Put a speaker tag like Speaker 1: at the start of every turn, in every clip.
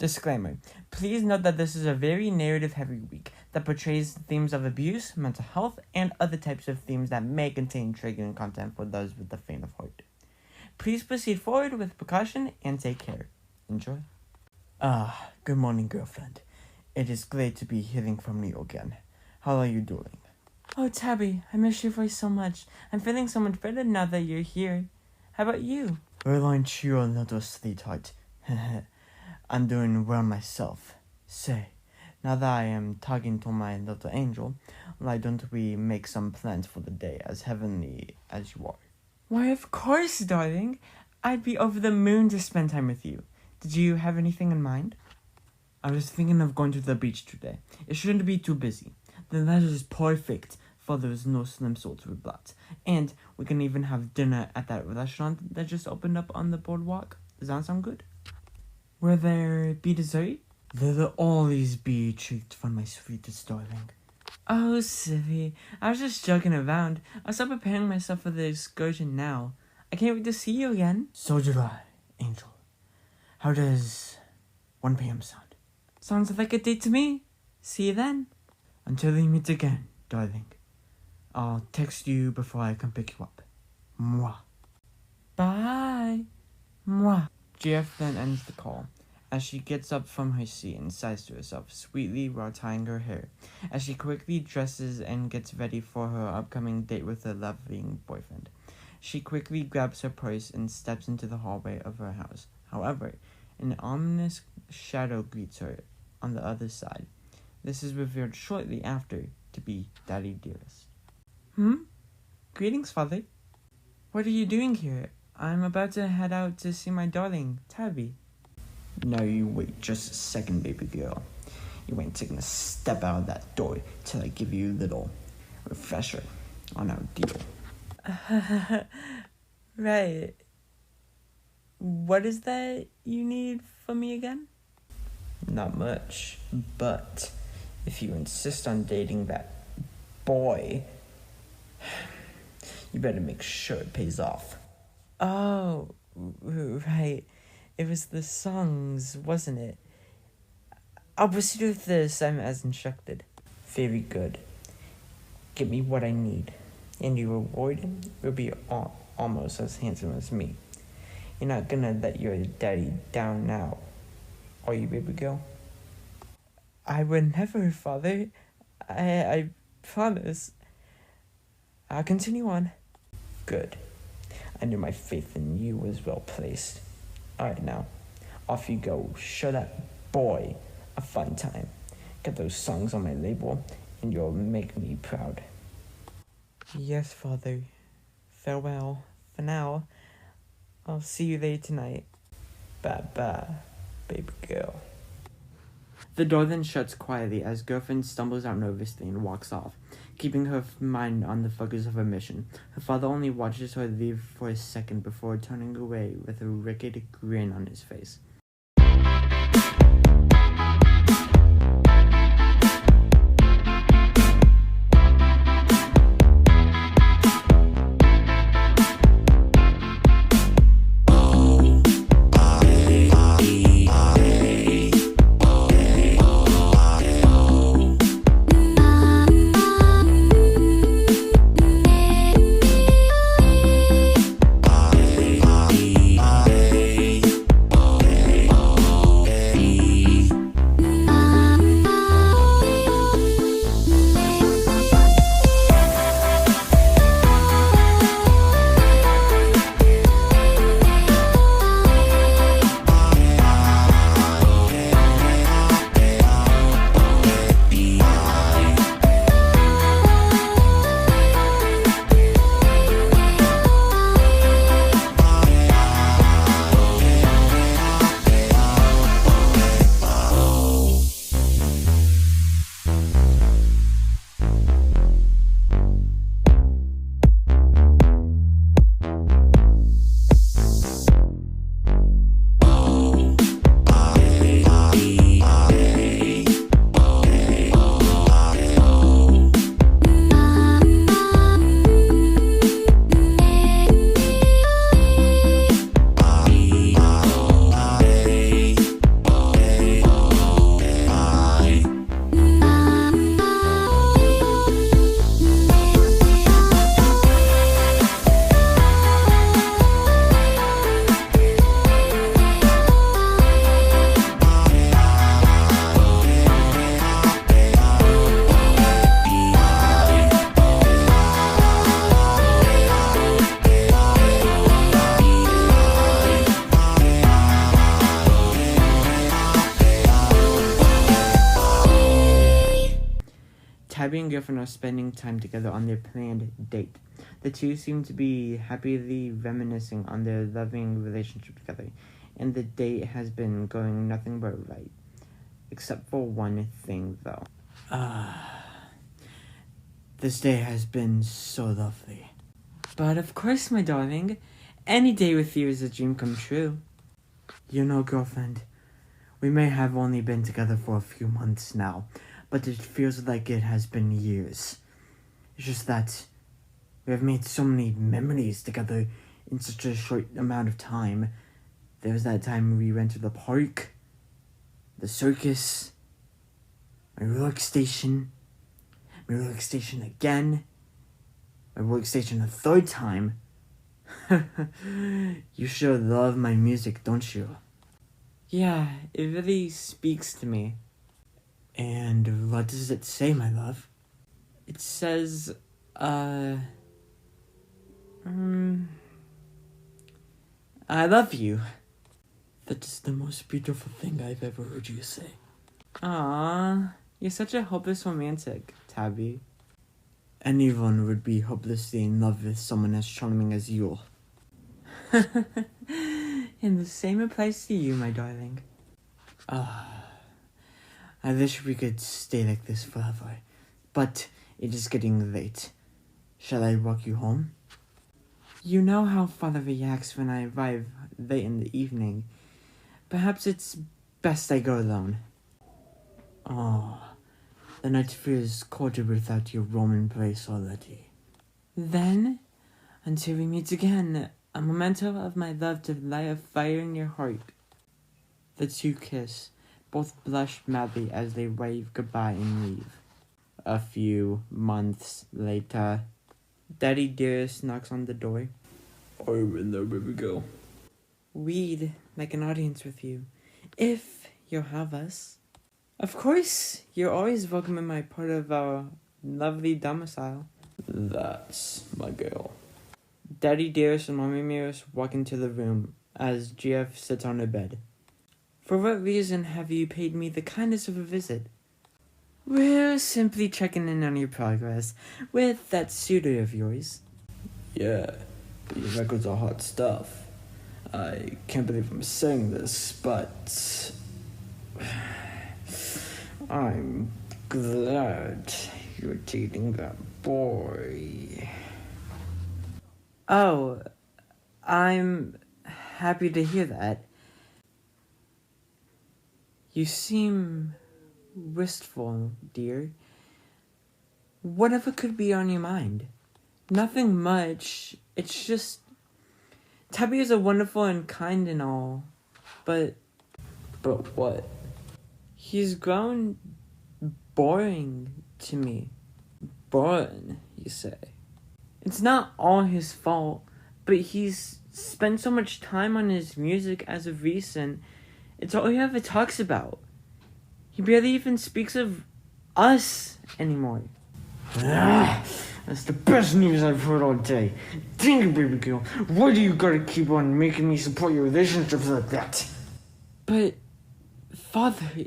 Speaker 1: Disclaimer. Please note that this is a very narrative-heavy week that portrays themes of abuse, mental health, and other types of themes that may contain triggering content for those with a faint of heart. Please proceed forward with precaution and take care. Enjoy. Good morning, girlfriend. It is great to be hearing from you again. How are you doing? Oh, Tabi, I miss your voice so much. I'm feeling so much better now that you're here. How about you? Well, aren't you a little sweetheart? I'm doing well myself. Say, now that I am talking to my little angel, why don't we make some plans for the day as heavenly as you are? Why, of course, darling. I'd be over the moon to spend time with you. Did you have anything in mind? I was thinking of going to the beach today. It shouldn't be too busy. The weather is perfect for those no slim souls with blots. And we can even have dinner at that restaurant that just opened up on the boardwalk. Does that sound good? Will there be dessert? There'll always be treats for my sweetest darling. Oh, silly. I was just joking around. I'll start preparing myself for the excursion now. I can't wait to see you again. So do I, Angel. How does 1 p.m. sound? Sounds like a date to me. See you then. Until we meet again, darling. I'll text you before I come pick you up. Mwah. Bye. Mwah. GF then ends the call, as she gets up from her seat and sighs to herself sweetly while tying her hair, as she quickly dresses and gets ready for her upcoming date with her loving boyfriend. She quickly grabs her purse and steps into the hallway of her house. However, an ominous shadow greets her on the other side. This is revealed shortly after to be Daddy Dearest. Greetings, Father. What are you doing here? I'm about to head out to see my darling, Tabi. No, you wait just a second, baby girl. You ain't taking a step out of that door till I give you a little refresher on our deal. Right. What is that you need from me again? Not much, but if you insist on dating that boy, you better make sure it pays off. Oh, right. It was the songs, wasn't it? I'll proceed with the assignment as instructed. Very good. Get me what I need, and your reward will be almost as handsome as me. You're not gonna let your daddy down now, are you, baby girl? I would never, Father. I promise. I'll continue on. Good. I knew my faith in you was well placed. Alright now, off you go. Show that boy a fun time. Get those songs on my label, and you'll make me proud. Yes, Father. Farewell. For now, I'll see you there tonight. Bye-bye, baby girl. The door then shuts quietly as girlfriend stumbles out nervously and walks off, keeping her mind on the focus of her mission. Her father only watches her leave for a second before turning away with a wicked grin on his face. Tabi and girlfriend are spending time together on their planned date. The two seem to be happily reminiscing on their loving relationship together, and the date has been going nothing but right. Except for one thing, though. This day has been so lovely. But of course, my darling, any day with you is a dream come true. You know, girlfriend, we may have only been together for a few months now, but it feels like it has been years. It's just that we have made so many memories together in such a short amount of time. There was that time we went to the park, the circus, my workstation again, my workstation a third time. You sure love my music, don't you? Yeah, it really speaks to me. And what does it say, my love? It says, I love you. That is the most beautiful thing I've ever heard you say. Aww, you're such a hopeless romantic, Tabi. Anyone would be hopelessly in love with someone as charming as you. And the same applies to you, my darling. I wish we could stay like this forever, but it is getting late. Shall I walk you home? You know how father reacts when I arrive late in the evening. Perhaps it's best I go alone. Oh, the night feels colder without your warm embrace already. Then, until we meet again, a memento of my love to light a fire in your heart. The two kiss, both blush madly as they wave goodbye and leave. A few months later, Daddy Dearest knocks on the door.
Speaker 2: I'm in there, baby girl.
Speaker 1: We'd like an audience with you, if you'll have us. Of course, you're always welcome in my part of our lovely domicile.
Speaker 2: That's my girl.
Speaker 1: Daddy Dearest and Mommy Dearest walk into the room as GF sits on her bed. For what reason have you paid me the kindness of a visit? We're simply checking in on your progress with that suitor of yours.
Speaker 2: Yeah, these records are hot stuff. I can't believe I'm saying this, but I'm glad you're dating that boy.
Speaker 1: Oh, I'm happy to hear that. You seem wistful, dear. Whatever could be on your mind? Nothing much. It's just... Tabi is a wonderful and kind and all, but...
Speaker 2: But what?
Speaker 1: He's grown boring to me.
Speaker 2: Boring, you say?
Speaker 1: It's not all his fault, but he's spent so much time on his music as of recent. It's all he ever talks about. He barely even speaks of us anymore.
Speaker 2: That's the best news I've heard all day. Dang it, baby girl. Why do you gotta keep on making me support your relationships like that?
Speaker 1: But, Father,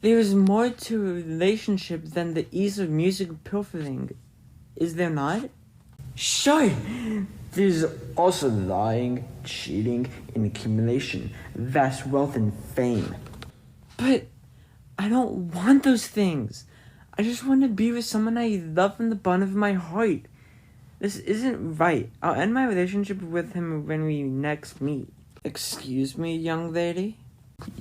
Speaker 1: there's more to a relationship than the ease of music pilfering. Is there not?
Speaker 2: Sure. There's also lying, cheating, and accumulation, vast wealth and fame.
Speaker 1: But I don't want those things. I just want to be with someone I love from the bottom of my heart. This isn't right. I'll end my relationship with him when we next meet.
Speaker 2: Excuse me, young lady?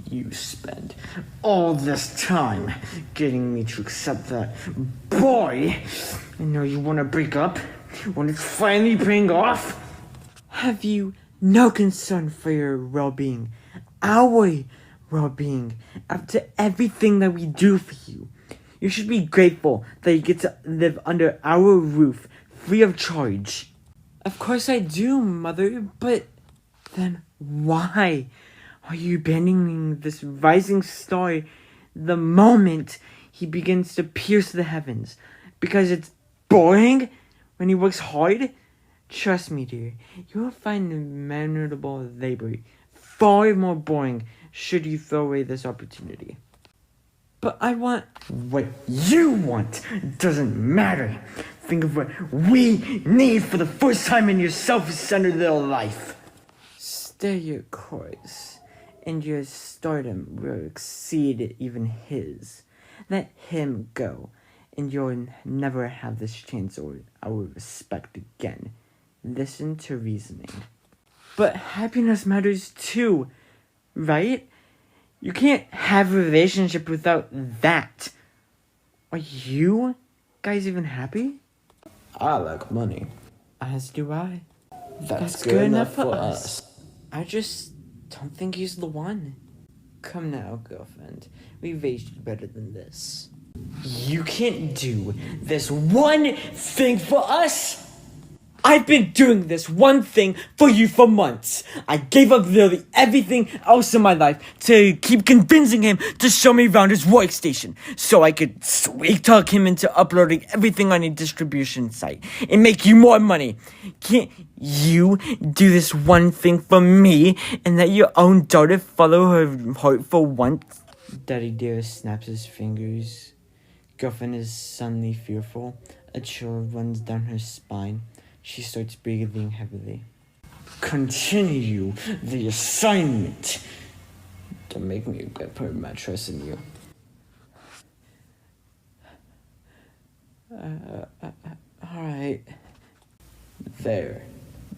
Speaker 2: You spent all this time getting me to accept that boy, and now you want to break up when it's finally paying off?
Speaker 1: Have you no concern for your well-being? Our well-being. After everything that we do for you, you should be grateful that you get to live under our roof, free of charge. Of course I do, Mother, but then why are you abandoning this rising star the moment he begins to pierce the heavens? Because it's boring when he works hard? Trust me, dear, you will find memorable labor far more boring should you throw away this opportunity. But I want...
Speaker 2: What you want doesn't matter. Think of what we need for the first time in your self-centered little life.
Speaker 1: Stay your course, and your stardom will exceed even his. Let him go, and you'll never have this chance or our respect again. Listen to reasoning. But happiness matters too, right? You can't have a relationship without that. Are you guys even happy?
Speaker 2: I like money.
Speaker 1: As do I.
Speaker 2: That's good enough for us.
Speaker 1: I just don't think he's the one. Come now, girlfriend. We raised you better than this.
Speaker 2: You can't do this one thing for us?
Speaker 1: I've been doing this one thing for you for months. I gave up literally everything else in my life to keep convincing him to show me around his workstation so I could sweet talk him into uploading everything on a distribution site and make you more money. Can't you do this one thing for me and let your own daughter follow her heart for once? Daddy dear snaps his fingers. Girlfriend is suddenly fearful. A chill runs down her spine. She starts breathing heavily.
Speaker 2: Continue the assignment.
Speaker 1: Don't make me put my trust in you. Alright.
Speaker 2: There.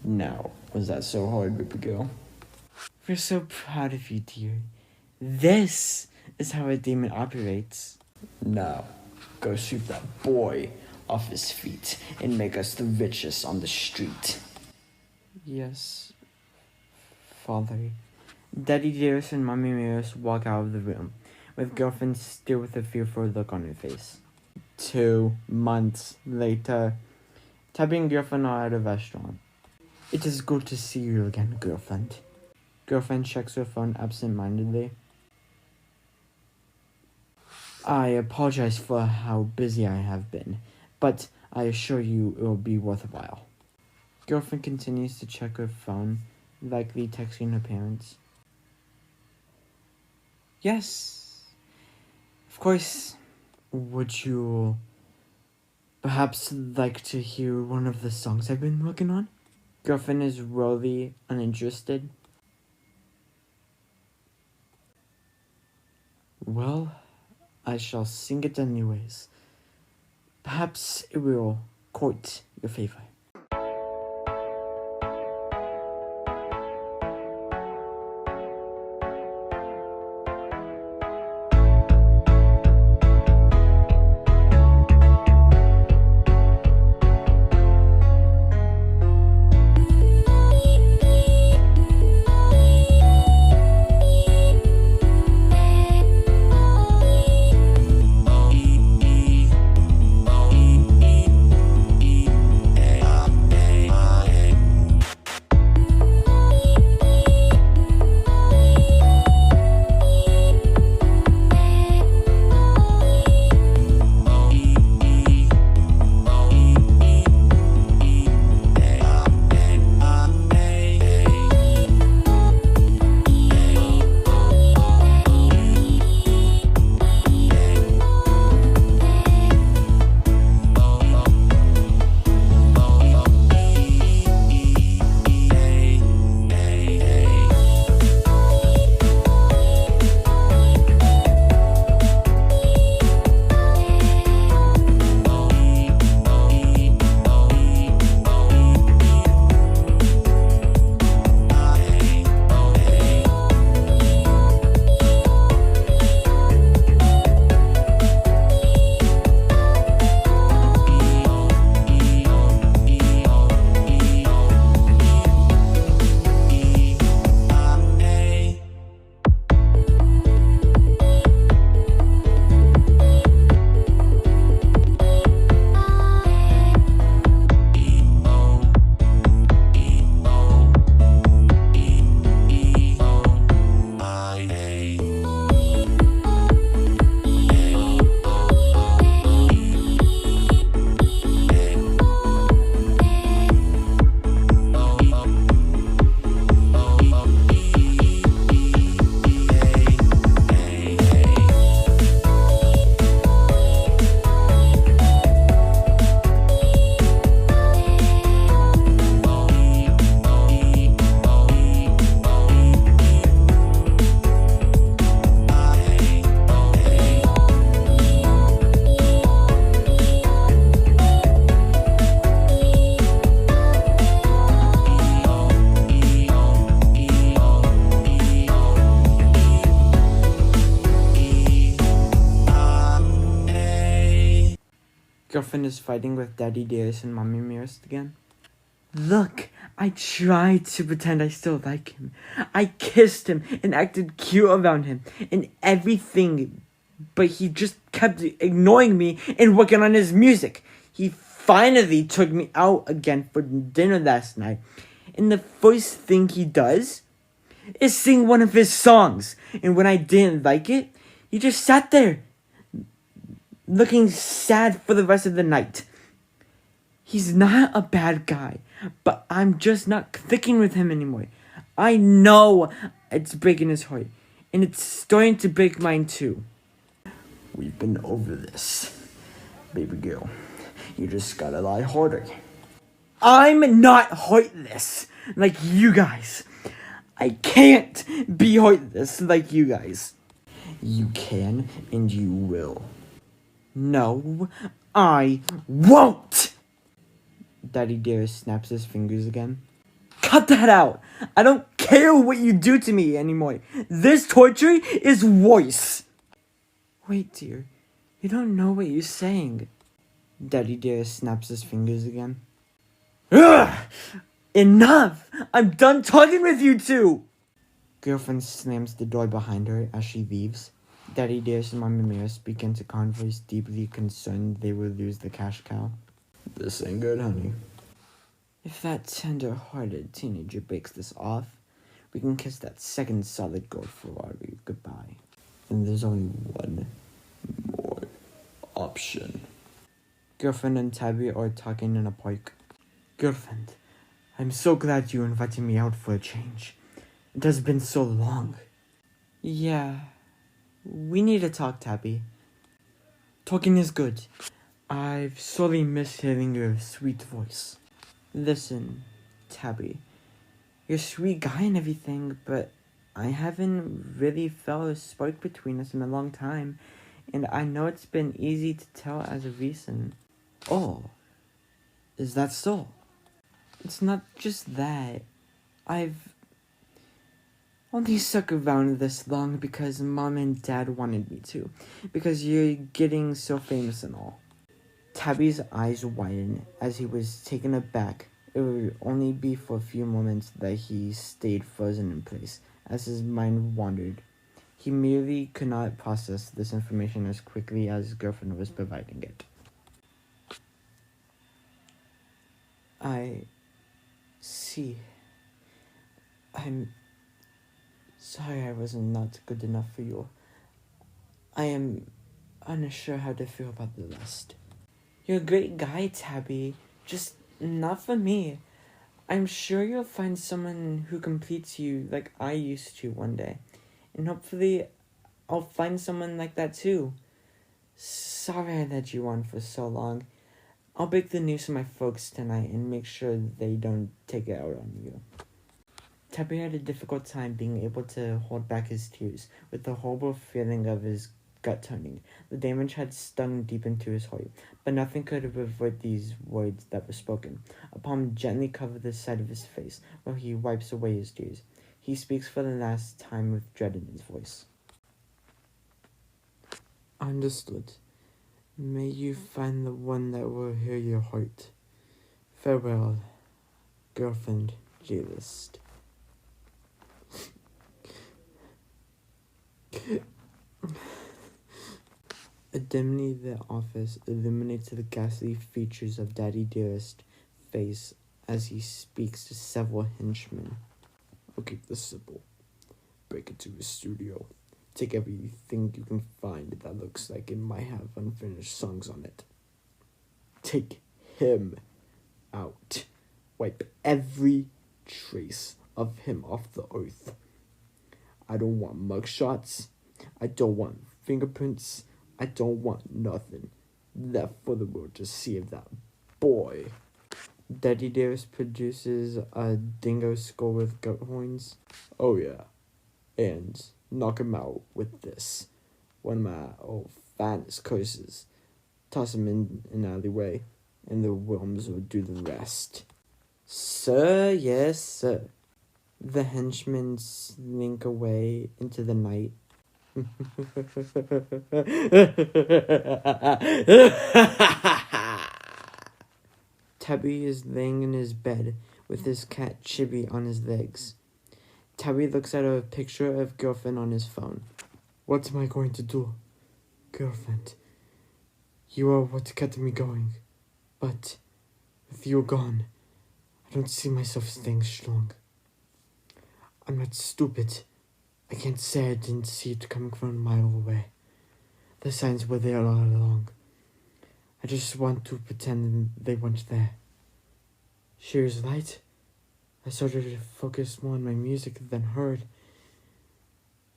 Speaker 2: Now, was that so hard, baby girl?
Speaker 1: We're so proud of you, dear. This is how a demon operates.
Speaker 2: Now, go sweep that boy off his feet and make us the richest on the street.
Speaker 1: Yes, Father. Daddy Dearest and Mommy Dearest walk out of the room, with girlfriend still with a fearful look on her face. 2 months later, Tabi and girlfriend are at a restaurant. It is good to see you again, girlfriend. Girlfriend checks her phone absent-mindedly. I apologize for how busy I have been, but I assure you it will be worthwhile. Girlfriend continues to check her phone, likely texting her parents. Yes, of course. Would you perhaps like to hear one of the songs I've been working on? Girlfriend is really uninterested. Well, I shall sing it anyways. Perhaps it will court your favor. Girlfriend is fighting with Daddy Dearest and Mommy Dearest again. Look, I tried to pretend I still like him. I kissed him and acted cute around him and everything, but he just kept ignoring me and working on his music. He finally took me out again for dinner last night, and the first thing he does is sing one of his songs. And when I didn't like it, he just sat there looking sad for the rest of the night. He's not a bad guy, but I'm just not clicking with him anymore. I know it's breaking his heart, and it's starting to break mine too.
Speaker 2: We've been over this. Baby girl, you just gotta lie harder.
Speaker 1: I'm not heartless like you guys. I can't be heartless like you guys.
Speaker 2: You can and you will.
Speaker 1: No, I won't! Daddy Dearest snaps his fingers again. Cut that out! I don't care what you do to me anymore. This torture is worse. Wait, dear. You don't know what you're saying. Daddy Dearest snaps his fingers again. Ugh! Enough! I'm done talking with you two! Girlfriend slams the door behind her as she leaves. Daddy Dearest and Mommy Dearest begin to converse, deeply concerned they will lose the cash cow.
Speaker 2: This ain't good, honey.
Speaker 1: If that tender-hearted teenager breaks this off, we can kiss that second solid gold Ferrari goodbye.
Speaker 2: And there's only one more option.
Speaker 1: Girlfriend and Tabi are talking in a park. Girlfriend, I'm so glad you invited me out for a change. It has been so long. Yeah, we need to talk, Tabi. Talking is good. I've sorely missed hearing your sweet voice. Listen, Tabi, you're a sweet guy and everything, but I haven't really felt a spark between us in a long time, and I know it's been easy to tell as of recent. Oh, is that so? It's not just that. I've only stuck around this long because Mom and Dad wanted me to, because you're getting so famous and all. Tabi's eyes widened as he was taken aback. It would only be for a few moments that he stayed frozen in place as his mind wandered. He merely could not process this information as quickly as his girlfriend was providing it. I see. I'm sorry I was not good enough for you. I am unsure how to feel about the rest. You're a great guy, Tabi. Just not for me. I'm sure you'll find someone who completes you like I used to one day. And hopefully I'll find someone like that too. Sorry I led you on for so long. I'll break the news to my folks tonight and make sure they don't take it out on you. Tabi had a difficult time being able to hold back his tears with the horrible feeling of his gut turning. The damage had stung deep into his heart, but nothing could avert these words that were spoken. A palm gently covered the side of his face while he wipes away his tears. He speaks for the last time with dread in his voice. Understood. May you find the one that will hear your heart. Farewell, girlfriend, J-list. A dimly lit office illuminates the ghastly features of Daddy Dearest's face as he speaks to several henchmen.
Speaker 2: I'll keep this simple. Break into his studio. Take everything you can find that looks like it might have unfinished songs on it. Take him out. Wipe every trace of him off the earth. I don't want mugshots. I don't want fingerprints. I don't want nothing left for the world to see of that boy.
Speaker 1: Daddy Dearest produces a dingo skull with goat horns.
Speaker 2: Oh yeah. And knock him out with this. One of my old finest curses. Toss him in an alleyway, and the worms will do the rest.
Speaker 1: Sir, yes, sir. The henchmen slink away into the night. Tabi is laying in his bed with his cat Chibi on his legs. Tabi looks at a picture of girlfriend on his phone. What am I going to do? Girlfriend, you are what kept me going. But with you gone, I don't see myself staying strong. I'm not stupid. I can't say I didn't see it coming from a mile away. The signs were there all along. I just want to pretend they weren't there. She was right. I started to focus more on my music than her.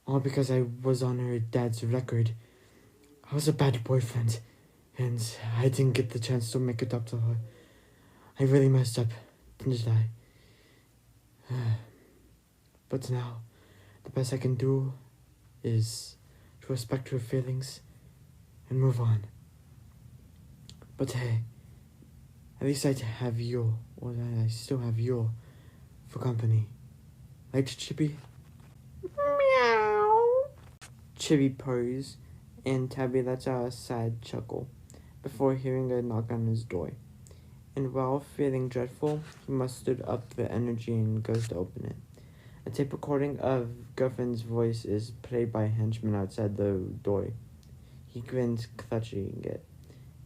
Speaker 1: All because I was on her dad's record. I was a bad boyfriend, and I didn't get the chance to make it up to her. I really messed up, didn't I? But now, the best I can do is to respect her feelings and move on. But hey, at least I have you, or I still have you, for company. Right, Chippy? Meow. Chippy purrs, and Tabi lets out a sad chuckle before hearing a knock on his door. And while feeling dreadful, he mustered up the energy and goes to open it. A tape recording of Girlfriend's voice is played by a henchman outside the door. He grins, clutching it.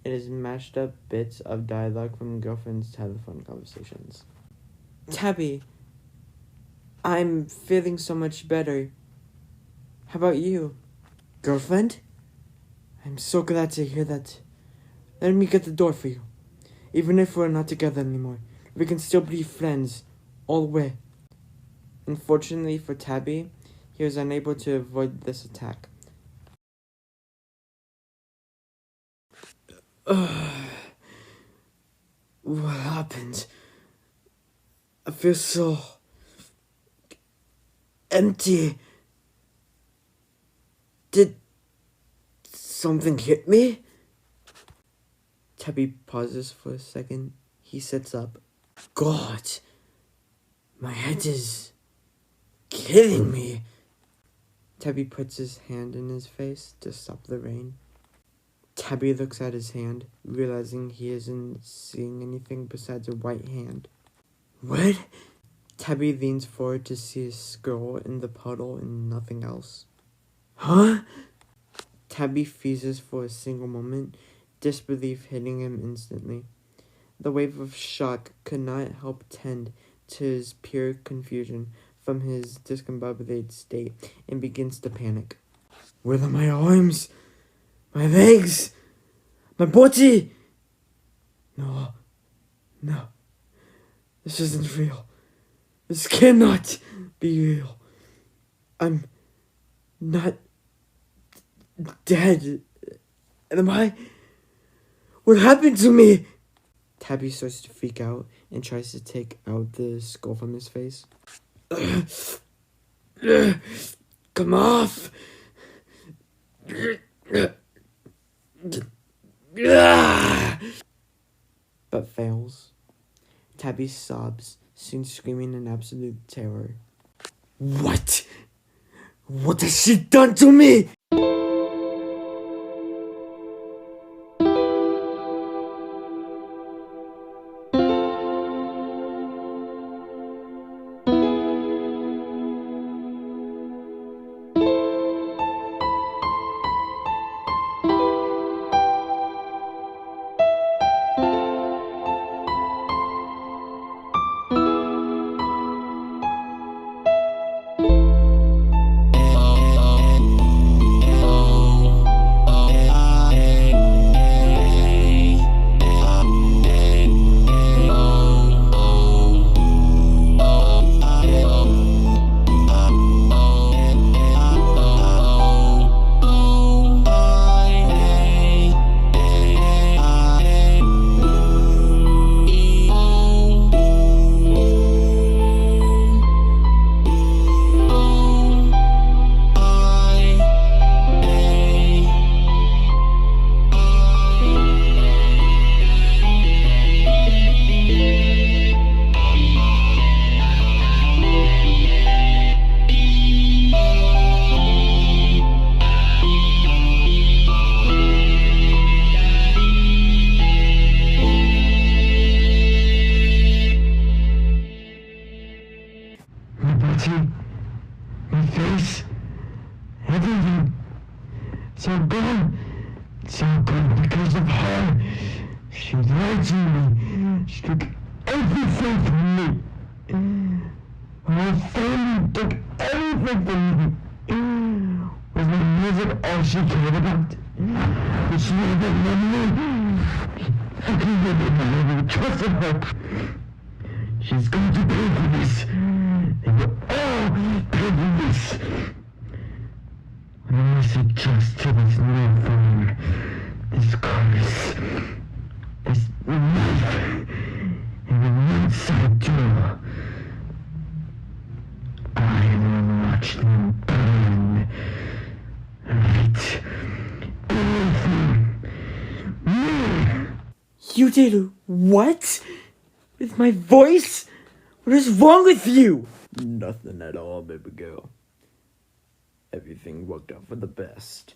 Speaker 1: It is mashed up bits of dialogue from Girlfriend's telephone conversations. Tabi, I'm feeling so much better. How about you? Girlfriend? I'm so glad to hear that. Let me get the door for you. Even if we're not together anymore, we can still be friends, all the way. Unfortunately for Tabi, he was unable to avoid this attack. What happened? I feel so empty. Did something hit me? Tabi pauses for a second. He sits up. God, my head is killing me. Tabi puts his hand in his face to stop the rain. Tabi looks at his hand, realizing he isn't seeing anything besides a white hand. What? Tabi leans forward to see a scroll in the puddle and nothing else. Huh? Tabi freezes for a single moment, disbelief hitting him instantly. The wave of shock could not help tend to his pure confusion from his discombobulated state and begins to panic. Where are my arms? My legs? My body? No. This isn't real. This cannot be real. I'm not dead. Am I? What happened to me? Tabi starts to freak out and tries to take out the skull from his face. Come off! But fails. Tabi sobs, soon screaming in absolute terror. What? What has she done to me?
Speaker 2: It's all gone. It's all gone because of her. She lied to me. She took everything from me. My family took everything from me. Was my music all she cared about? Did she never love me? How can you never trusted her? She's going to pay for this. They will all pay for this. I must adjust to this new form, this curse, this knife in the inside door. I will watch them burn. Right. Everything. Me.
Speaker 1: You did what? With my voice? What is wrong with you?
Speaker 2: Nothing at all, baby girl. Everything worked out for the best.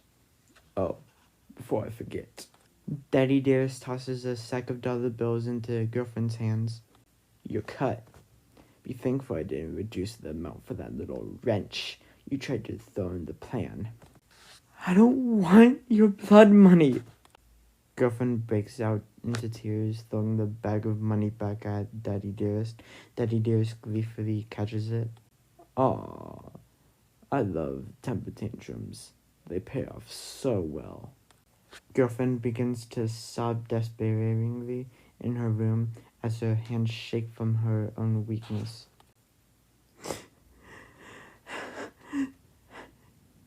Speaker 2: Oh, before I forget.
Speaker 1: Daddy Dearest tosses a sack of dollar bills into girlfriend's hands.
Speaker 2: You're cut. Be thankful I didn't reduce the amount for that little wrench you tried to throw in the plan.
Speaker 1: I don't want your blood money. Girlfriend breaks out into tears, throwing the bag of money back at Daddy Dearest. Daddy Dearest gleefully catches it.
Speaker 2: Aw, I love temper tantrums. They pay off so well.
Speaker 1: Girlfriend begins to sob despairingly in her room as her hands shake from her own weakness.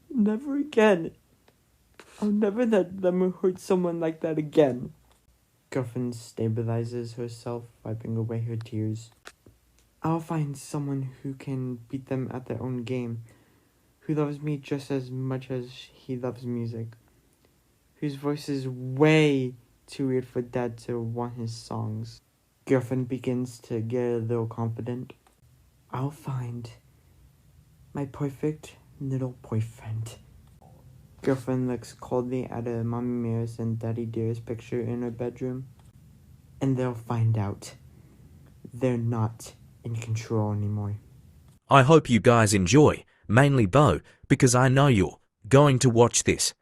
Speaker 1: Never again. I'll never let them hurt someone like that again. Girlfriend stabilizes herself, wiping away her tears. I'll find someone who can beat them at their own game, who loves me just as much as he loves music, whose voice is way too weird for Dad to want his songs. Girlfriend begins to get a little confident. I'll find my perfect little boyfriend. Girlfriend looks coldly at a Mommy Mirrors and Daddy Dearest picture in her bedroom, and they'll find out they're not in control anymore.
Speaker 3: I hope you guys enjoy, mainly Bo, because I know you're going to watch this.